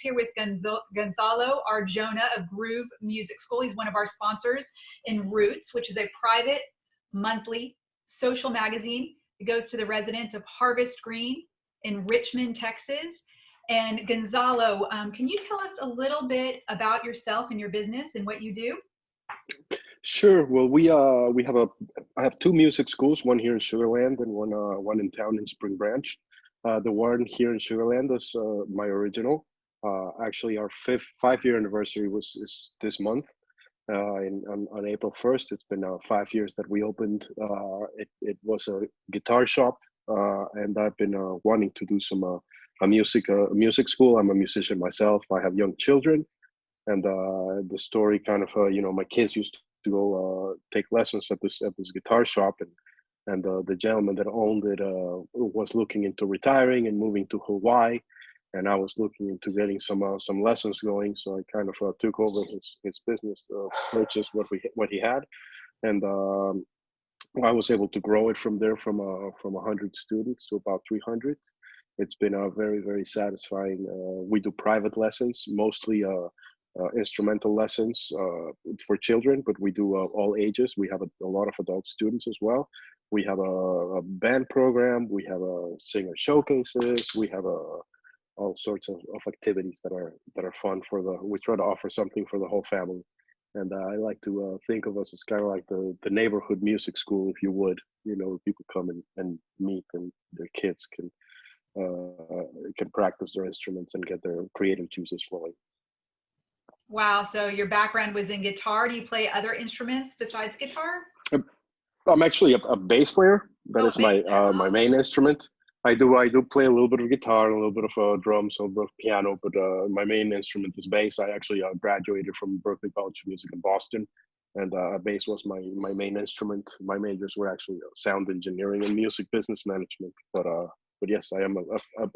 here with Gonzalo Arjona of Groove Music School. He's one of our sponsors in Roots, which is a private monthly social magazine. It goes to the residents of Harvest Green in Richmond, Texas. And Gonzalo, can you tell us a little bit about yourself and your business and what you do? Sure. Well, I have two music schools, one here in Sugar Land and one in town in Spring Branch. The one here in Sugar Land is my original. Actually, our 5-year anniversary is this month. On April 1st, it's been 5 years that we opened. It was a guitar shop, and I've been wanting to do some a music school. I'm a musician myself. I have young children, and the story kind of my kids used to go take lessons at this guitar shop, and the gentleman that owned it was looking into retiring and moving to Hawaii, and I was looking into getting some lessons going. So I kind of took over his business, purchased what he had, and I was able to grow it from there from 100 students to about 300. It's been very, very satisfying. We do private lessons, mostly instrumental lessons for children, but we do all ages. We have a lot of adult students as well. We have a band program. We have singer showcases. We have all sorts of activities that are fun we try to offer something for the whole family. And I like to think of us as kind of like the neighborhood music school, if you would. People come and meet, and their kids can practice their instruments and get their creative juices flowing. Wow. So your background was in guitar. Do you play other instruments besides guitar? I'm actually a bass player. That is my main instrument. I do play a little bit of guitar, a little bit of drums, a little bit of piano, but my main instrument is bass. I actually graduated from Berklee College of Music in Boston, and bass was my main instrument. My majors were actually sound engineering and music business management. But yes, I am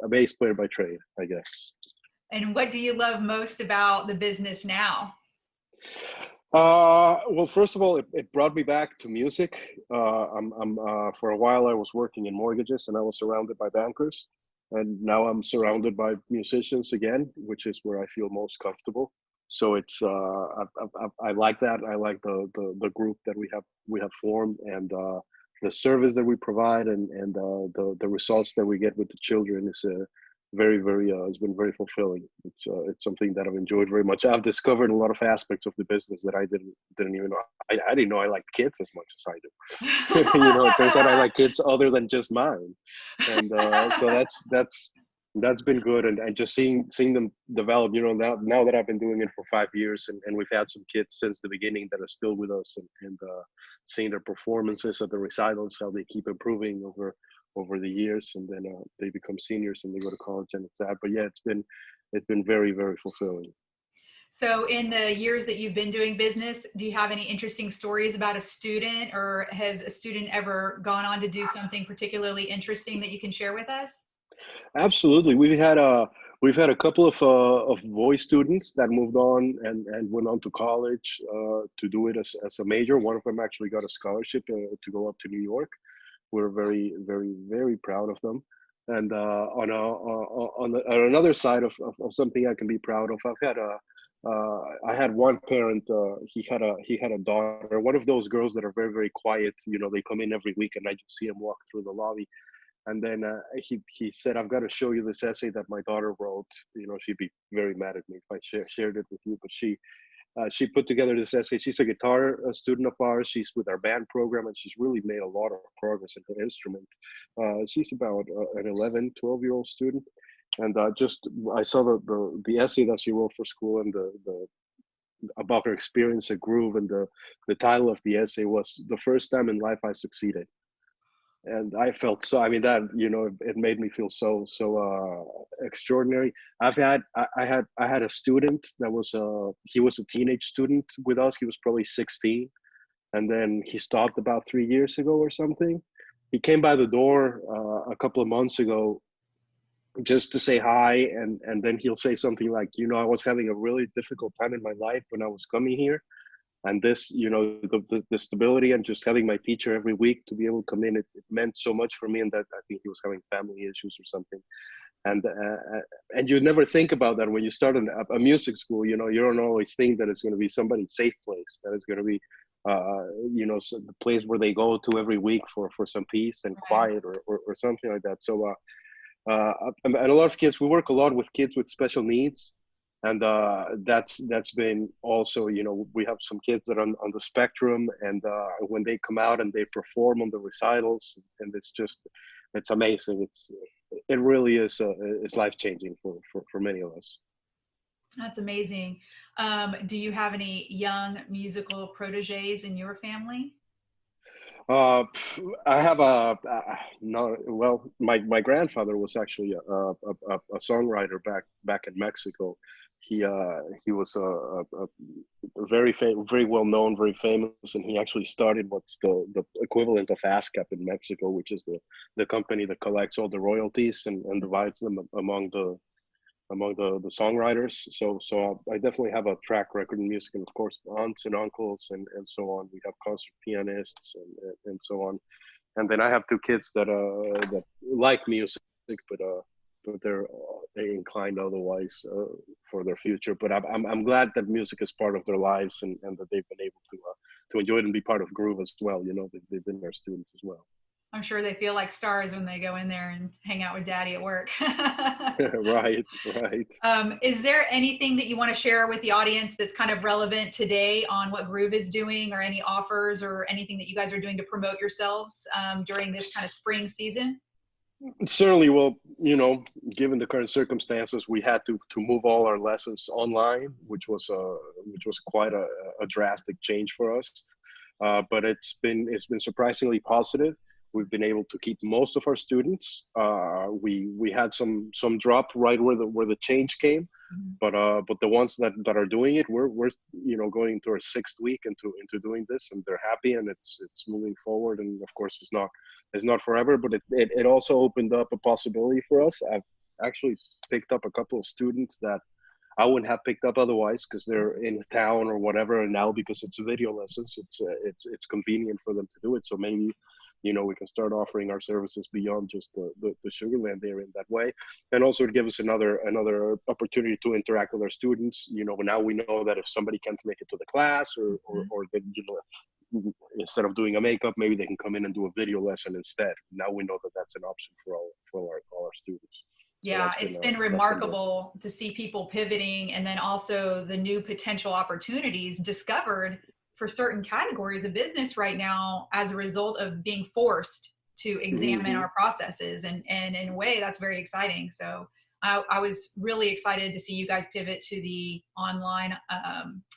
a bass player by trade, I guess. And what do you love most about the business now? Well, first of all, it brought me back to music. For a while I was working in mortgages, and I was surrounded by bankers, and now I'm surrounded by musicians again, which is where I feel most comfortable. So it's I like that. I like the group that we have formed, and the service that we provide, and the results that we get with the children is very, very it's been very fulfilling. It's something that I've enjoyed very much. I've discovered a lot of aspects of the business that I didn't even know. I didn't know I liked kids as much as I do. It turns out I like kids other than just mine, and so that's been good. And just seeing them develop. Now that I've been doing it for 5 years, and we've had some kids since the beginning that are still with us, and seeing their performances at the recitals, how they keep improving over the years, and then they become seniors and they go to college, and it's that. But yeah, it's been very, very fulfilling. So in the years that you've been doing business, do you have any interesting stories about a student, or has a student ever gone on to do something particularly interesting that you can share with us? Absolutely. We've had a couple of voice students that moved on and went on to college to do it as a major. One of them actually got a scholarship to go up to New York. We're very, very, very proud of them. And on another side of something I can be proud of, I had one parent. He had a daughter, one of those girls that are very, very quiet. They come in every week, and I just see him walk through the lobby. And then he said, "I've got to show you this essay that my daughter wrote." She'd be very mad at me if I shared it with you, but she put together this essay. She's a guitar student of ours. She's with our band program, and she's really made a lot of progress in her instrument. She's about an 11, 12-year-old student. And I saw the essay that she wrote for school, and the about her experience at Groove, and the title of the essay was "The First Time in Life I Succeeded." And I felt so, that, it made me feel so extraordinary. I had a student that he was a teenage student with us. He was probably 16, and then he stopped about 3 years ago or something. He came by the door a couple of months ago just to say hi, and then he'll say something like, "I was having a really difficult time in my life when I was coming here, and this, the stability and just having my teacher every week to be able to come in, it meant so much for me." And that, I think he was having family issues or something. and you never think about that when you start a music school. You know, you don't always think that it's going to be somebody's safe place, that it's going to be the place where they go to every week for some peace and Right. quiet, or something like that. So and a lot of kids, we work a lot with kids with special needs, and that's been also, you know, we have some kids that are on the spectrum, and when they come out and they perform on the recitals, and it's amazing. It really is life changing for many of us. That's amazing. Do you have any young musical proteges in your family? I have no, well, my grandfather was actually a songwriter back in Mexico. He was a very well known, very famous, and he actually started what's the equivalent of ASCAP in Mexico, which is the company that collects all the royalties and divides them among the songwriters. So I definitely have a track record in music, and of course aunts and uncles and so on. We have concert pianists and so on. And then I have two kids that like music, but they're inclined otherwise for their future. But I'm glad that music is part of their lives, and that they've been able to enjoy it and be part of Groove as well. You know, they've been our students as well. I'm sure they feel like stars when they go in there and hang out with daddy at work. Right, right. Is there anything that you want to share with the audience that's kind of relevant today on what Groove is doing, or any offers or anything that you guys are doing to promote yourselves during this kind of spring season? Certainly, well, you know, given the current circumstances, we had to move all our lessons online, which was quite a drastic change for us. But it's been surprisingly positive. We've been able to keep most of our students. We had some drop right where the change came, Mhm. but the ones that are doing it, we're you know, going into our sixth week into doing this, and they're happy, and it's moving forward. And of course, it's not forever, but it also opened up a possibility for us. I've actually picked up a couple of students that I wouldn't have picked up otherwise, because they're in town or whatever. And now, because it's video lessons, it's convenient for them to do it. So maybe, you know, we can start offering our services beyond just the Sugarland area in that way, and also to give us another opportunity to interact with our students. You know, now we know that if somebody can't make it to the class, or they, you know, instead of doing a makeup, maybe they can come in and do a video lesson instead. Now we know that that's an option for all our students. So Yeah, it's been that's been good. remarkable to see people pivoting, and then also the new potential opportunities discovered for certain categories of business right now as a result of being forced to examine Hmm. our processes. And in a way, that's very exciting. So I was really excited to see you guys pivot to the online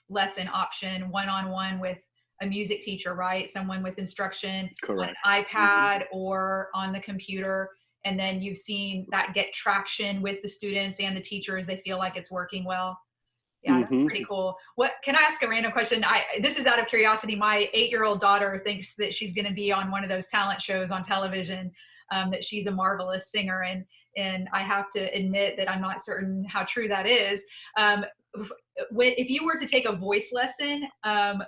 lesson option, one on one with a music teacher, right? Someone with instruction on Correct. an Hmm. iPad or on the computer, and then you've seen that get traction with the students and the teachers. They feel like it's working well. Yeah, that's Hmm. pretty cool. What, can I ask a random question? This is out of curiosity. My 8-year-old daughter thinks that she's going to be on one of those talent shows on television, that she's a marvelous singer, and I have to admit that I'm not certain how true that is. um, if you were to take a voice lesson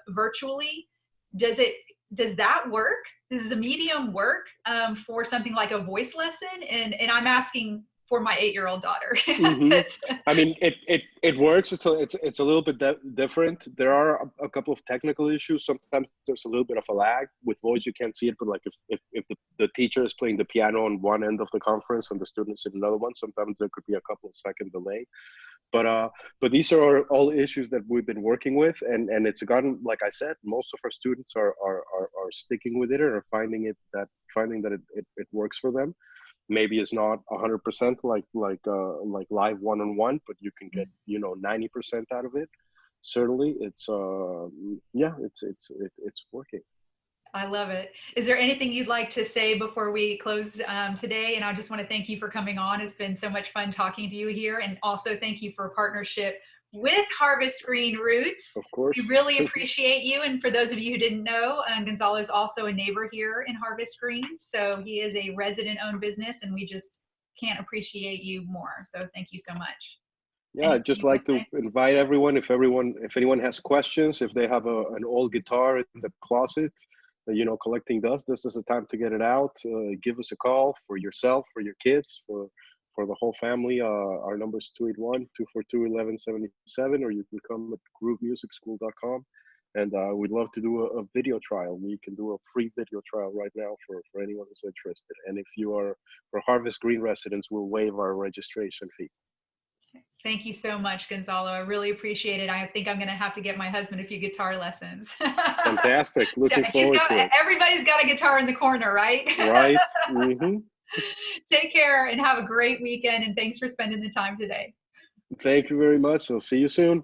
virtually, does it does that work? Does the medium work for something like a voice lesson? And I'm asking for my 8-year-old daughter. Hmm. I mean, it works. It's a little bit different. There are a couple of technical issues. Sometimes there's a little bit of a lag with voice. You can't see it, but like if the teacher is playing the piano on one end of the conference and the students in another one, sometimes there could be a couple of second delay. But these are all issues that we've been working with, and it's gotten, like I said, most of our students are sticking with it, or are finding that it works for them. Maybe it's not 100% like live one-on-one, but you can get, you know, 90% out of it. Certainly, yeah, it's working. I love it. Is there anything you'd like to say before we close today? And I just want to thank you for coming on. It's been so much fun talking to you here. And also thank you for partnership with Harvest Green Roots. Of course. We really appreciate you. And for those of you who didn't know, Gonzalo is also a neighbor here in Harvest Green. So he is a resident owned business, and we just can't appreciate you more. So thank you so much. Yeah, Anything I'd just you want like to to say? invite everyone, if anyone has questions, if they have an old guitar in the closet, you know, collecting dust, this is the time to get it out. Give us a call, for yourself, for your kids, for the whole family. Our number is 281-242-1177, or you can come at groovemusicschool.com. And we'd love to do a video trial. We can do a free video trial right now for anyone who's interested. And if you are for Harvest Green residents, we'll waive our registration fee. Thank you so much, Gonzalo. I really appreciate it. I think I'm going to have to get my husband a few guitar lessons. Fantastic. Looking forward to it. Everybody's got a guitar in the corner, right? Right. Mm-hmm. Take care and have a great weekend. And thanks for spending the time today. Thank you very much. I'll see you soon.